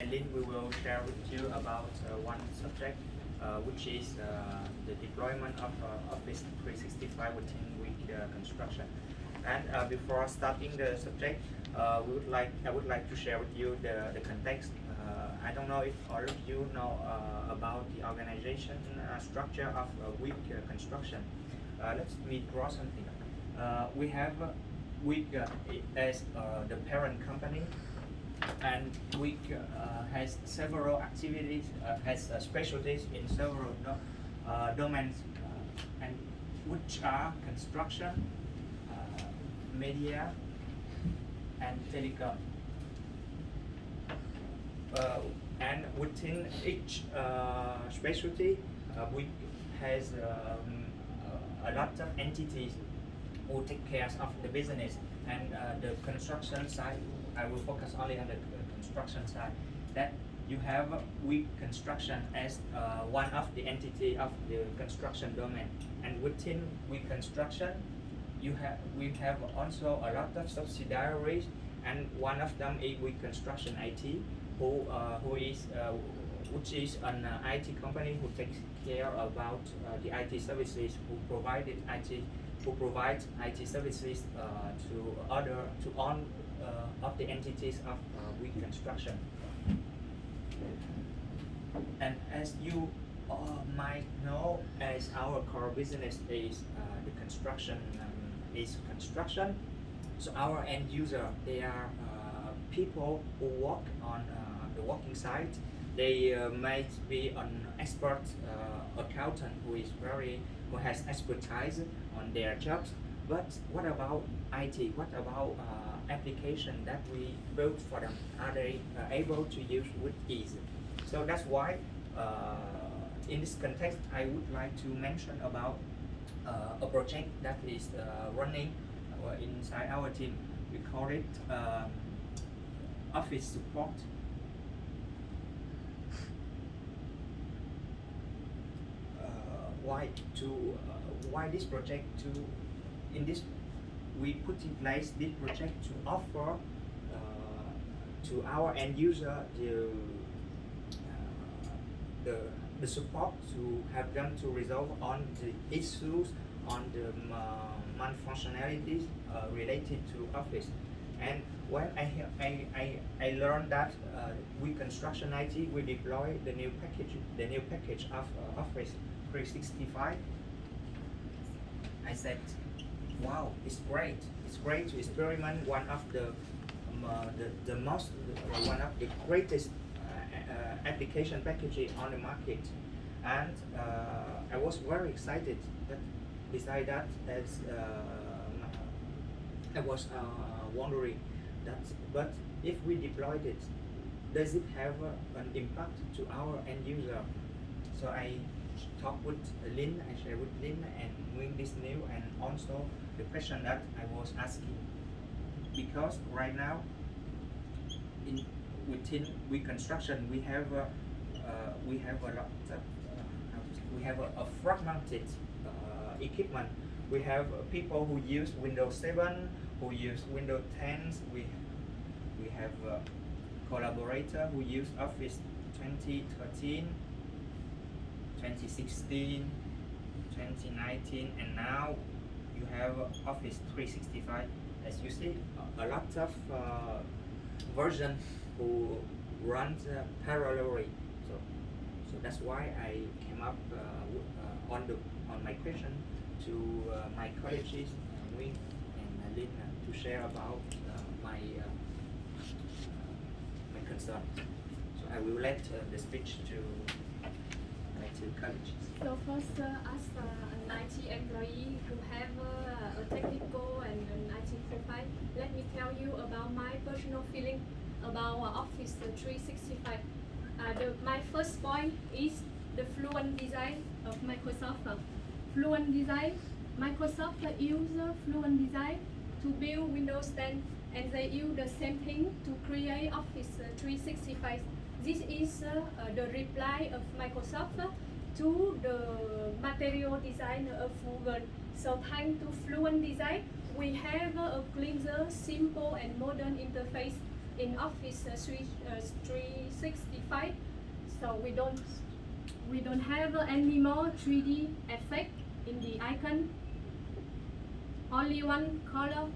Lynn, we will share with you about one subject, which is the deployment of Office 365 within week construction. And before starting the subject, I would like to share with you the context. I don't know if all of you know about the organization structure of week construction. Let me draw something. We have week as the parent company, and WIC has several activities, has specialties in several domains, and which are construction, media, and telecom. And within each specialty, WIC has a lot of entities who take care of the business, and the construction side, I will focus only on the construction side. That you have weak construction as one of the entity of the construction domain, and within weak construction, we have also a lot of subsidiaries, and one of them is weak construction IT, which is an IT company who takes care about the IT services, who provides IT services to all of the entities of weak construction. And as you might know, as our core business is the construction, so our end user, they are people who work on the working site. They might be an expert accountant who has expertise on their jobs. But what about IT? What about application that we built for them? Are they able to use with ease? So that's why in this context, I would like to mention about a project that is running inside our team. We call it Office Support. Why this project? We put in place this project to offer to our end user the support to help them to resolve on the issues, on the malfunctionalities related to Office. And when I learned that we construction IT will deploy the new package of Office 365, I said, wow, it's great. It's great to experiment one of the greatest application packaging on the market, and I was very excited. But beside that, as I was wondering that, but if we deployed it, does it have an impact to our end user? So I talked with Lynn, I shared with Lynn, and doing this new, and also the question that I was asking, because right now within weak construction we have a fragmented equipment. We have people who use Windows 7, who use Windows 10. We have a collaborator who use Office 2013, 2016, 2019, and now you have Office 365. As you see, a lot of version who runs parallelly. So that's why I came up on my question to my colleagues, Wing and Lynn, to share about my concern. So I will let the speech to my two colleagues. So first, as an IT employee who have a technical and an IT profile, let me tell you about my personal feeling about Office 365. My first point is the fluent design of Microsoft. Fluent design, Microsoft use fluent design to build Windows 10, and they use the same thing to create Office 365. This is the reply of Microsoft to the material design of Google. So thanks to fluent design, we have a cleaner, simple and modern interface in Office 365. So we don't have any more 3D effect in the icon. Only one color.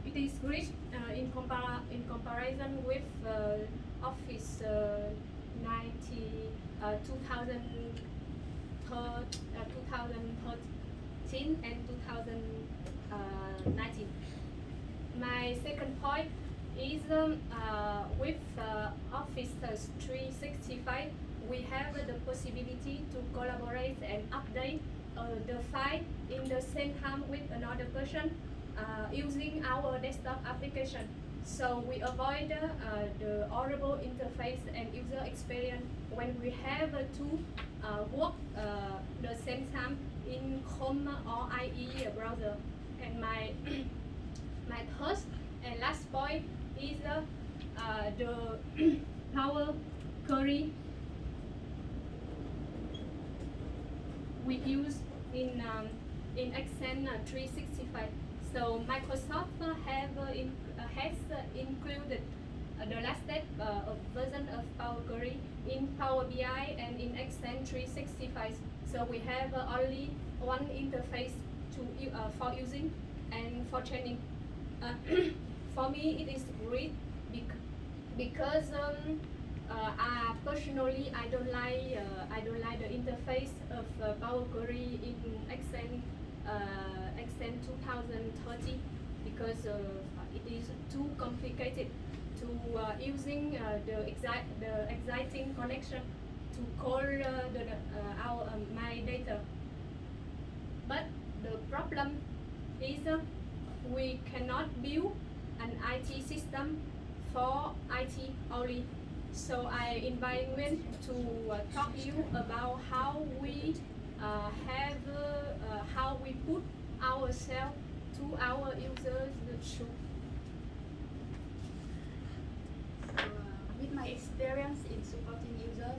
It is rich in comparison with Office 2013 and 2019. My second point is with Office 365, we have the possibility to collaborate and update the file in the same time with another person using our desktop application. So we avoid the horrible interface and user experience when we have to work the same time in Chrome or IE browser. And my my third and last point is the Power Query we use in Excel 365. So Microsoft has included the last step of version of Power Query in Power BI and in Excel 365. So we have only one interface for using and for training. For me, it is great because personally I don't like the interface of Power Query in Excel 2030 because it is too complicated to using the exciting connection to call my data. But the problem is we cannot build an IT system for IT only. So I invite you to talk to you about how we how we put ourselves to our users the truth. So, with my experience in supporting users,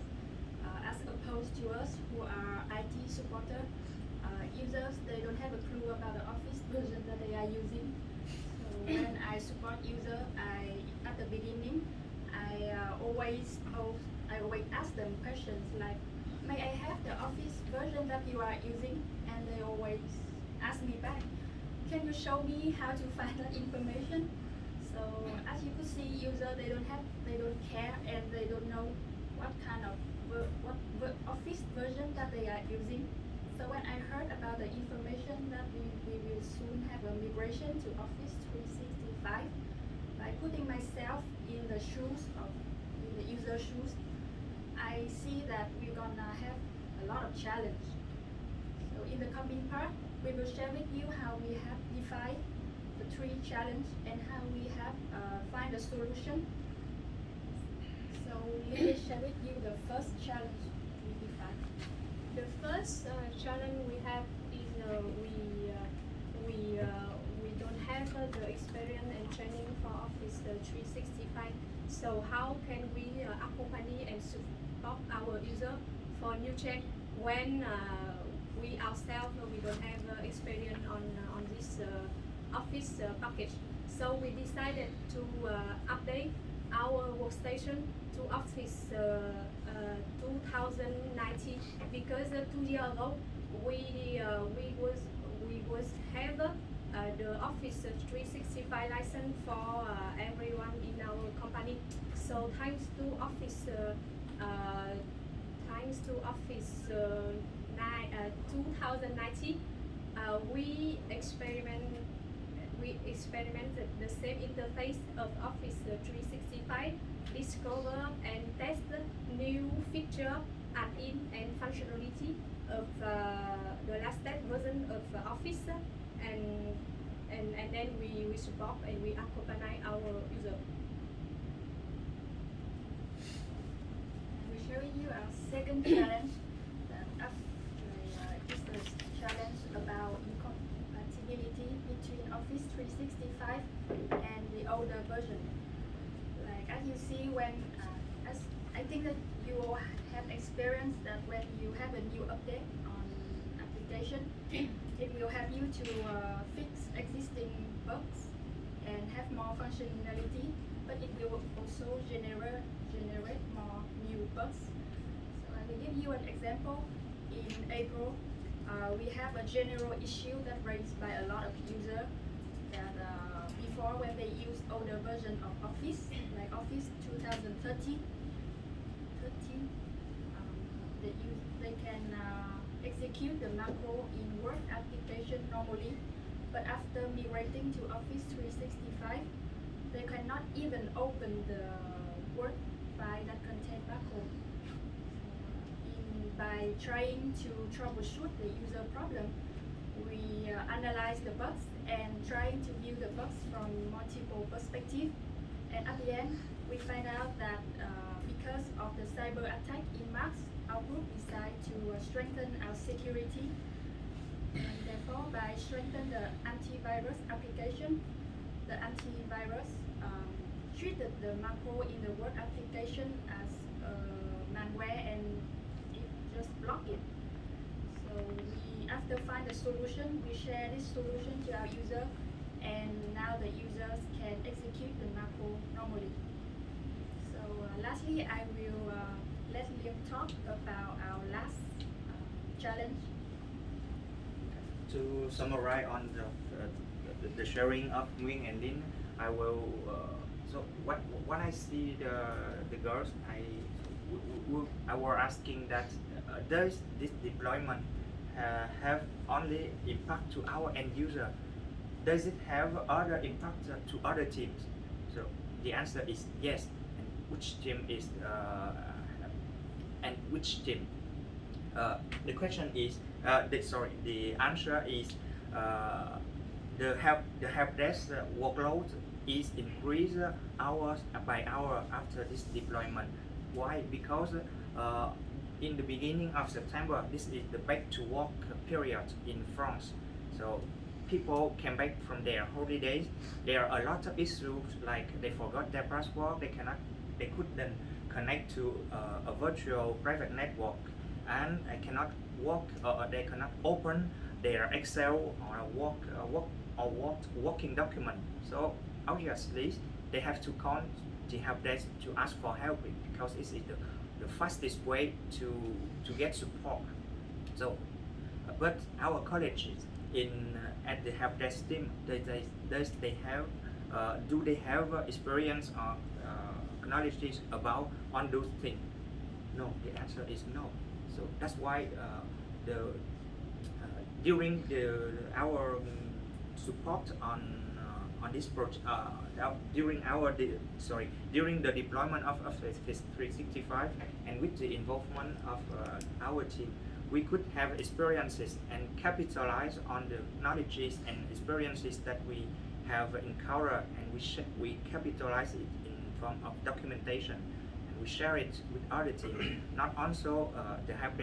as opposed to us who are IT supporter, users they don't have a clue about the Office version that they are using. So when I support user, at the beginning, I always ask them questions like, may I have the Office version that you are using? And they always ask me back, can you show me how to find that information? So as you could see, user they don't care, and they don't know what kind of Office version that they are using. So when I heard about the information that we will soon have a migration to Office 365, by putting myself in the user shoes, I see that we're gonna have a lot of challenge. So in the coming part, we will share with you how we have defined the 3 challenge and how we have find a solution. So let me share with you the first challenge we defined. The first challenge we have is we don't have the experience and training for Office 365. So how can we accompany and support our user for new check when we ourselves we don't have experience on this Office package? So we decided to update our workstation to Office 2019 because 2 years ago we was have the Office 365 license for everyone in our company. So thanks to Office 2019, we experimented the same interface of Office 365, discover and test new feature, add-in and functionality of the last version of Office, and then we support and we accompany our user. We're showing you our second challenge that is the challenge about incompatibility between Office 365 and the older version. Like as you see as I think that you all have experienced that when you have a new update on application, it will help you to fix existing bugs and have more functionality, but it will also generate more new bugs. So I will give you an example. In April, we have a general issue that raised by a lot of users that before when they use older version of Office, like Office 2013, they can execute the macro in Word application normally, but after migrating to Office 365, they cannot even open the Word file that contain macro. By trying to troubleshoot the user problem, we analyze the bugs and trying to view the bugs from multiple perspectives. And at the end, we find out that because of the cyber attack in March, our group decided to strengthen our security. And therefore, by strengthening the antivirus application, the antivirus treated the macro in the Word application as malware and just block it. So we, after find the solution, we share this solution to our user, and now the users can execute the macro normally. So lastly, I will let Liam talk about our last challenge. To summarize on the sharing of Nguyen and Lin, I will. So when I see the girls, I were asking that does this deployment have only impact to our end user? Does it have other impact to other teams? So the answer is yes. And which team is and which team? The question is the answer is the help desk workload is increased hours by hour after this deployment. Why? Because in the beginning of September, this is the back to work period in France. So people came back from their holidays. There are a lot of issues like they forgot their password, they couldn't connect to a virtual private network, and they cannot they cannot open their Excel or working document. So obviously they have to call the help desk to ask for help because it is the fastest way to get support. So, but our colleges in at the help desk team, do they have experience or knowledge about on those things? No, the answer is no. So that's why during our support on this project, during the deployment of Office 365 and with the involvement of our team, we could have experiences and capitalize on the knowledges and experiences that we have encountered, and we capitalize it in form of documentation, and we share it with other teams. Not also the help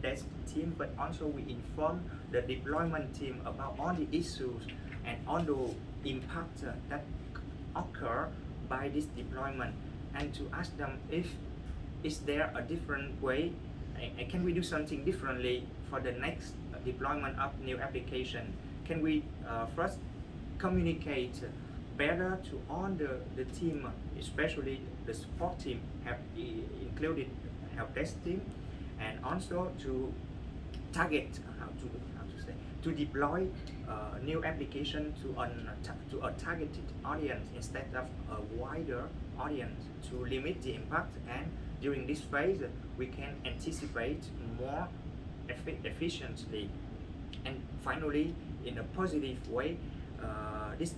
desk team, but also we inform the deployment team about all the issues and all the impact that occur by this deployment, and to ask them if is there a different way, and can we do something differently for the next deployment of new application? Can we first communicate better to all the team, especially the support team, have included help desk team, and also to target to deploy new application to a targeted audience instead of a wider audience to limit the impact, and during this phase we can anticipate more efficiently. And finally, in a positive way, this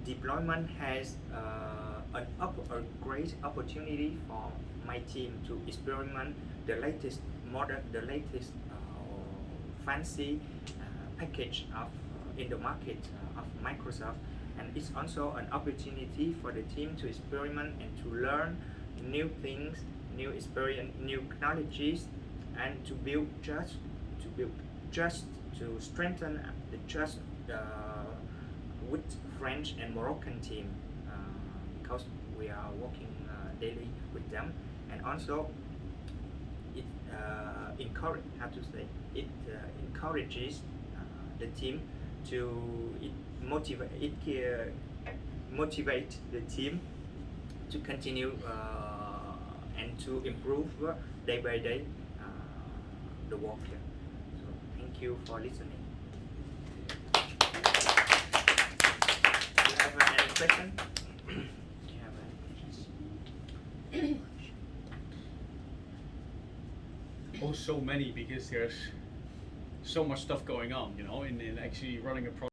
deployment has a great opportunity for my team to experiment the latest model, the latest fancy package in the market of Microsoft, and it's also an opportunity for the team to experiment and to learn new things, new experience, new technologies, and to build trust, to strengthen the trust with French and Moroccan team, because we are working daily with them, and also it encourages the team to motivate the team to continue and to improve day by day the work here. So thank you for listening. Do you have any question? Do you have any questions? Oh, so many, because there's so much stuff going on, in actually running a project.